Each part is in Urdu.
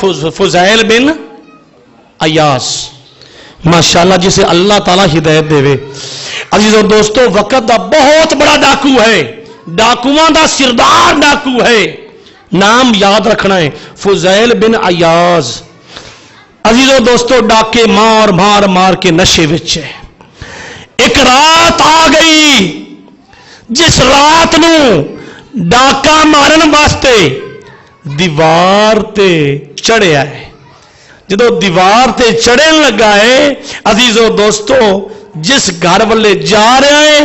فضیل بن عیاض، ماشاءاللہ جسے اللہ تعالی ہدایت دے۔ عزیزو دوستو وقت دا بہت بڑا ڈاکو ہے، ڈاکواں دا سردار ڈاکو ہے، نام یاد رکھنا ہے فضیل بن عیاض۔ عزیزو دوستو ڈاکے مار مار مار کے نشے وچ ہے۔ ایک رات آ گئی جس رات نو ڈاکا مارن واسطے دیوار تے چڑھیا ہے۔ جدو دیوار تے چڑھن لگا ہے عزیزو دوستو جس گھر والے جا رہا ہے،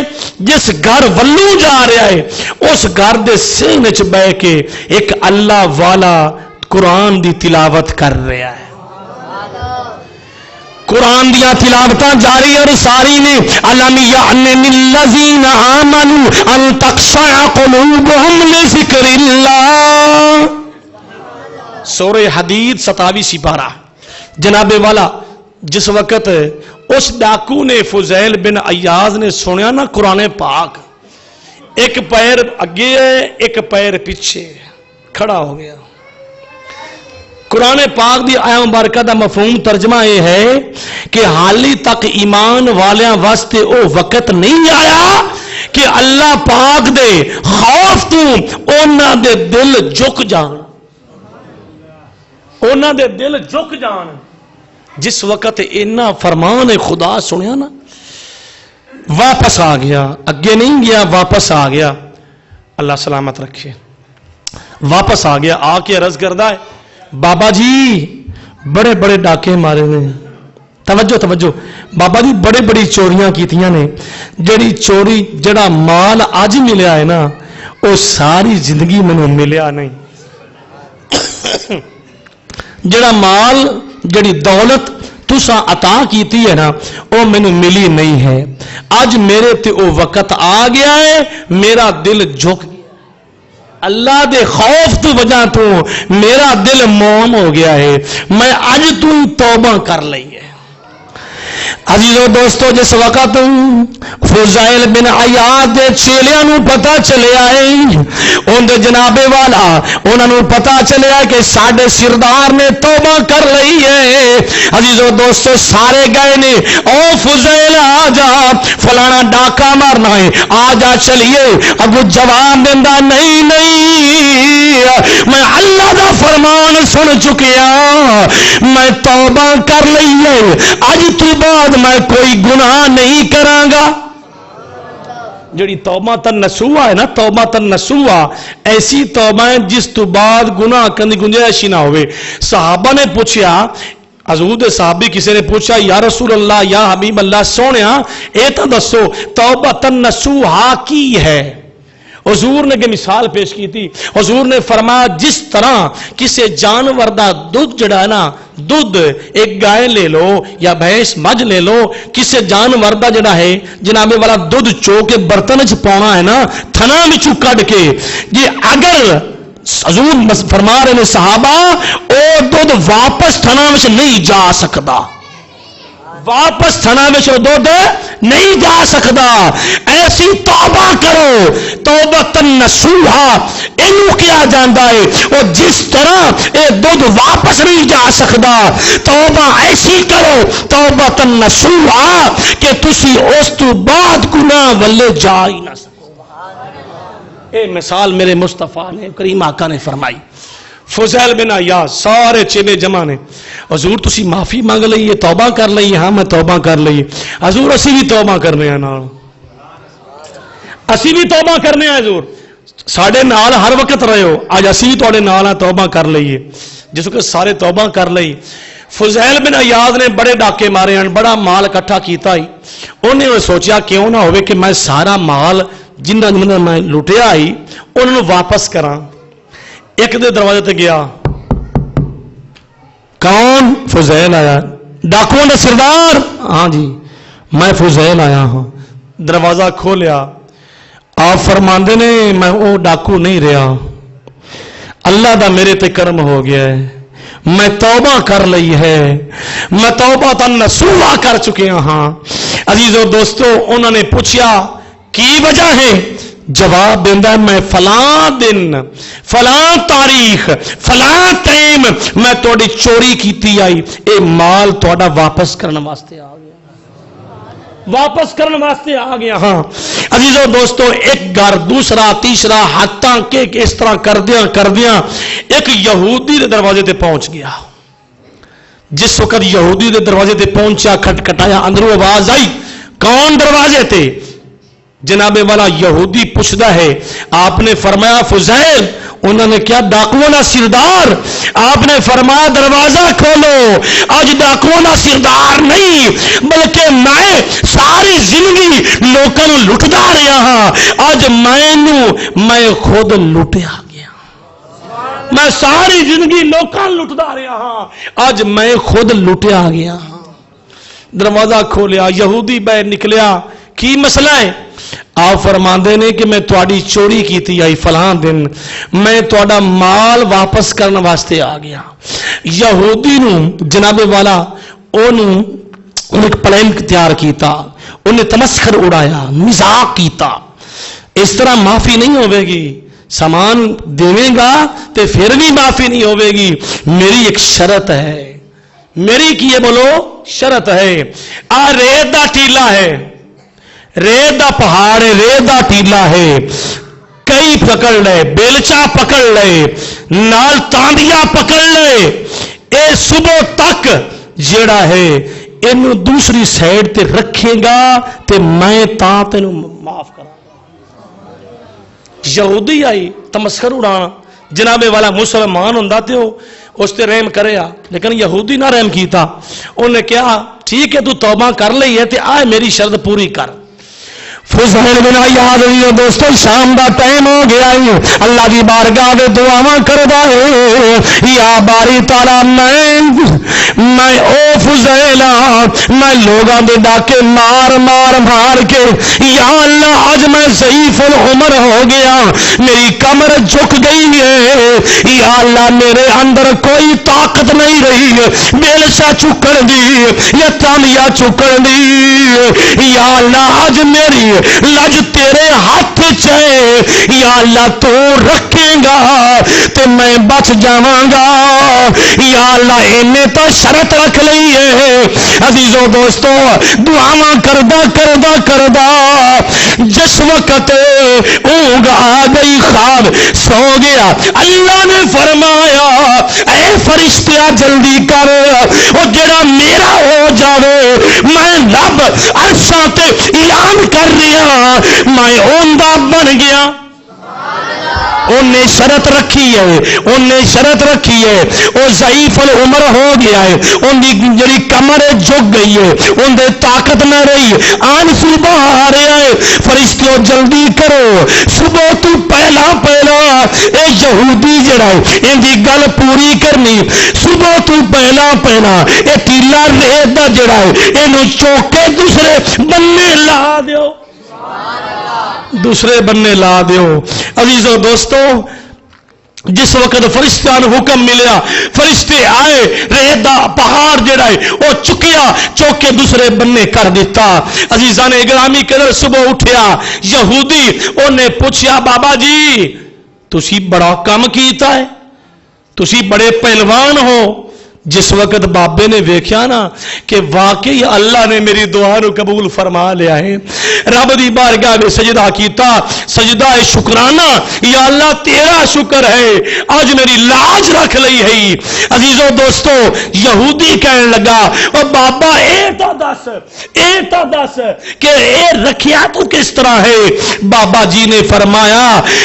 جس گھر والوں جا رہا ہے، اس گھر دے سینے چ بہ کے ایک اللہ والا قرآن دی تلاوت کر رہا ہے۔ قرآن دیا تلاوتاں جاری اور ساری نے الم یعن للذین آمنوا ان تخشع قلوبهم لذکر اللہ، سورہ حدید 27 پارہ۔ جناب والا جس وقت اس ڈاکو نے فضیل بن عیاض نے سنیا نا قرآن پاک، ایک پیر اگے ہے ایک پیر پیچھے کھڑا ہو گیا۔ قرآن پاک دی آیا مبارکہ دا مفہوم ترجمہ یہ ہے کہ حالی تک ایمان والیاں واسطے او وقت نہیں آیا کہ اللہ پاک دے خوف تو اونا دے دل جھک جان، اونا دے دل جھک جان۔ جس وقت اینا فرمان خدا سنیا نا واپس آ گیا، اگے نہیں گیا واپس آ گیا، اللہ سلامت رکھے، واپس آ گیا، آ کے عرض کردہ ہے بابا جی بڑے بڑے ڈاکے مارے نے، توجہ توجہ بابا جی بڑے بڑی چوریاں کیتیاں نے، جڑی چوری جڑا مال آج ملیا ہے نا وہ ساری زندگی میں ملیا نہیں، جڑا مال جڑی دولت تسا عطا کیتی ہے نا وہ میں ملی نہیں ہے، آج میرے تے وہ وقت آ گیا ہے، میرا دل جھک اللہ دے خوف تو وجہ تو میرا دل موم ہو گیا ہے، میں آج تو توبہ کر لئی ہے۔ عزیزو دوستو جس وقت فضیل بن عیاض دے چیلیاں نو پتہ چلے آئے، ان دے جناب والا انہاں نو پتہ چلے آئے کہ ساڈے سردار نے توبہ کر لئی ہے۔ عزیزو دوستو سارے گئے نے، او فضیل آ جا فلانا ڈاکا مارنا ہے، آ جا چلیے۔ اب وہ جواب دیندا نہیں نہیں میں اللہ دا فرمان سن چکیا، میں توبہ کر لئی ہے، اج تو بعد میں کوئی گناہ نہیں کراں گا۔ جڑی توبہ تن نسوہ ہے نا، توبہ تن نسوہ ایسی توبہ ہے جس تو بعد گناہ کرنے گنجائش نہ ہوئے۔ صحابہ نے پوچھا، حضور دے صحابی کسی نے پوچھا یا رسول اللہ یا حبیب اللہ سونیا اے تا دسو توبہ تن نسوہ کی ہے؟ حضور نے کہ مثال پیش کی تھی، حضور نے فرمایا جس طرح کسی جانور دا دودھ جڑا ہے نا، دودھ ایک گائے لے لو یا بھینس مجھ لے لو، کسی جانور دا جڑا ہے جناب والا دودھ چو کے برتن وچ پاؤنا ہے نا تھنا وچوں کڈ کے، جی اگر حضور فرما رہے نے صحابہ او دودھ واپس تھنا وچ نہیں جا سکدا، واپس تھنا وچ دودھ نہیں جا سکدا۔ ایسی توبہ کرو، توبہ نصوحہ اینو کیا جاندا ہے، اور جس طرح اے دودھ واپس نہیں جا سکدا، توبہ ایسی کرو توبہ نصوحہ کہ تسی اس تو بعد گناہ والے جا ہی نہ سکو۔ اے مثال میرے مصطفیٰ نے کریم آقا نے فرمائی۔ فضیل بن عیاض سارے چیلے جمع نے، حضور تسی معافی مانگ لئیے، توبہ کر لئیے۔ ہاں میں توبہ کر لئیے۔ حضور اسی بھی توبہ کرنے ہیں نال، اسی بھی توبہ کرنے ہیں حضور، ساڑھے نال ہر وقت رہے ہو، آج اسی بھی توڑے نال ہیں، توبہ کر لئیے۔ جس وقت سارے توبہ کر لئی، فضیل بن عیاض نے بڑے ڈاکے مارے ہیں، بڑا مال اکٹھا کیتا ہی، انہیں وہ سوچیا کیوں نہ ہوئے کہ میں سارا مال جنہ جنہ میں لٹیا آئی انہوں واپس کراں۔ ایک دے دروازے تے گیا، کون؟ فضیل آیا، ڈاکوؤں نے سردار؟ ہاں جی میں فضیل آیا ہوں۔ دروازہ کھولیا، آپ فرماندے نے میں وہ ڈاکو نہیں رہا، اللہ دا میرے تے کرم ہو گیا ہے، میں توبہ کر لئی ہے، میں توبہ تن نصوحہ کر چکے ہاں۔ عزیزو دوستو انہوں نے پوچھا کی وجہ ہے؟ جواب دینا ہے میں فلاں دن فلاں تاریخ فلاں ٹائم میں تھوڑی چوری کیتی آئی، اے مال تھوڑا واپس کرنے واسطے آ گیا، واپس کرنے واسطے آ گیا۔ ہاں عزیزو دوستو، ایک گھر دوسرا تیسرا حتیٰ کہ اس طرح کردیاں ایک یہودی دے دروازے تے پہنچ گیا۔ جس وقت یہودی دے دروازے تے پہنچا، کھٹکھٹایا، اندروں آواز آئی، کون دروازے تے؟ جناب والا یہودی پوچھتا ہے، آپ نے فرمایا فضیل، انہوں نے کیا ڈاکوؤں کا سردار؟ آپ نے فرمایا دروازہ کھولو، آج ڈاکوؤں کا سردار نہیں بلکہ میں ساری زندگی لوگوں کو لٹدا رہا ہاں، آج میں خود لٹیا گیا، میں ساری زندگی لوگوں کو لٹدا رہا ہاں، آج میں خود لٹیا گیا۔ دروازہ کھولیا، یہودی باہر نکلیا، کی مسئلہ ہے؟ آپ فرماندے نے کہ میں تھوڑی چوری کیتی آئی فلاں دن، میں تھوڑا مال واپس کرنے واسطے آ گیا۔ یہودی نو جناب والا انہوں ایک پلان تیار کیتا، انہیں تمسخر اڑایا، مذاق کیتا، اس طرح معافی نہیں ہوے گی، سامان دے گا تے پھر بھی معافی نہیں ہوے گی، میری ایک شرط ہے، میری کی ہے بولو شرط ہے، آ ریت دا ٹیلا ہے، ریت دا پہاڑ ہے، ریت دا ٹیلا ہے، کئی پکڑ لے، بیلچا پکڑ لے، نال تاندیا پکڑ لے، اے صبح تک جیڑا ہے اینو دوسری سائیڈ تے رکھے گا تے میں تاں تینو معاف کرا۔ یہودی آئی تمسخر اڑانا، جناب والا مسلمان ہوندا تے اس تے رحم کرے آ، لیکن یہودی نہ رحم کیتا، انہیں کہا ٹھیک ہے تو توبہ کر لئی ہے تے آئے میری شرط پوری کر۔ فضیل بن عیاض دوستو شام دا ٹائم ہو گیا ہے، اللہ دی بارگاہ دے دعاواں کردا ہے، یا باری تعالی میں او فضیلا میں لوگاں دے ڈاکے مار کے، یا اللہ آج میں ضعیف العمر ہو گیا، میری کمر جھک گئی ہے، یا اللہ میرے اندر کوئی طاقت نہیں رہی بیلشا چکن دی یا تانیا چکن دی، یا اللہ آج میری لج تیرے ہاتھ چے، یا اللہ تو رکھے گا تے میں بچ جاواں گا، یا اللہ انہیں تو شرط رکھ لئی ہے۔ عزیزو دوستو دعاواں کردا جس وقت اونگ آ گئی، خواب سو گیا، اللہ نے فرمایا اے فرشتیا جلدی کر، وہ جڑا میرا ہو جاوے میں رب عرشاں تے اعلان کر رہا میں اوندا بن گیا۔ انہیں شرط رکھی ہے وہ ضعیف العمر ہو گیا ہے، ان دی جڑی کمر جھک گئی ہے، ان دے طاقت نہ رہی، آن صبح آ رہا ہے، فرشتوں جلدی کرو، صبح تو پہلا اے یہودی جڑا ہے ان دی گل پوری کرنی، صبح تو پہلا اے ٹیلا ریت دا جڑا ہے اینو چوک کے دوسرے بننے لا دیو، دوسرے بننے لا دیو۔ عزیزو دوستو جس وقت فرشتیاں نو حکم ملیا، فرشتے آئے، ریت دا پہاڑ جڑا ہے وہ چکیا، چوک کے دوسرے بننے کر دیتا۔ عزیزان گرامی قدر صبح اٹھیا یہودی، انہیں پوچھیا بابا جی تسی بڑا کام کیتا ہے، تسی بڑے پہلوان ہو۔ جس وقت بابے نے ویکھیا نا کہ واقعی اللہ نے میری دعا نو قبول فرما لیا ہے، رب دی بارگاہ میں سجدہ کیتا، سجدہ شکرانہ، یا اللہ تیرا شکر ہے آج میری لاج رکھ لئی ہے۔ عزیزو دوستو یہودی کہنے لگا او بابا اے تا دس کہ اے رکھیا تو کس طرح ہے؟ بابا جی نے فرمایا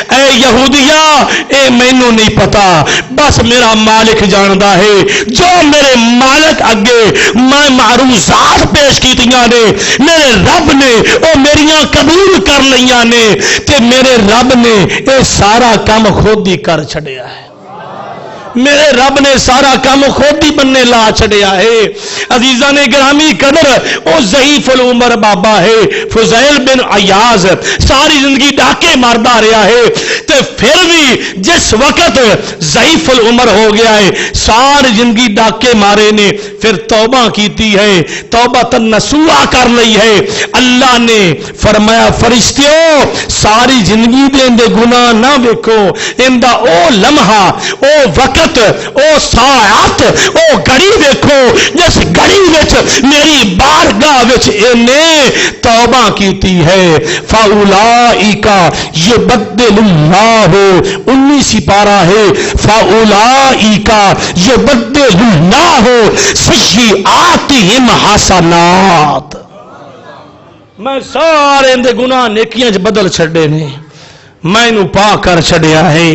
اے یہودیا اے مینوں نہیں پتا، بس میرا مالک جاندا ہے، جو میرے مالک اگے میں معروضات پیش کیتیاں نے، میرے رب نے او میریاں قبول کر لیاں نے، تے میرے رب نے اے سارا کام خود ہی کر چھڑیا ہے۔ میرے رب نے سارا کام خود ہی بننے لا چھڑیا ہے۔ عزیزہ نے گرامی قدر او ضعیف العمر بابا ہے فضیل بن عیاض، ساری زندگی ڈاکے ماردا رہا ہے تے پھر بھی جس وقت ضعیف العمر ہو گیا ہے ساری زندگی ڈاکے مارے نے، پھر توبہ کیتی ہے، توبہ نصوحہ کر لی ہے۔ اللہ نے فرمایا فرشتیوں ساری زندگی دے اندے گناہ نہ ویکھو، اندا او لمحہ او وقت او ساعت او گھڑی ویکھو جس گھڑی وچ میری بارگاہ وچ انے توبہ کیتی ہے۔ فاولائک یبدل اللہ 19 پارہ ہے، فاولائک یبدل اللہ سیئاتہم حسنات، میں سارے اندے گناہ نیکیاں بدل چھڑے نے، میں انہوں پاک کر چھڑیا ہے۔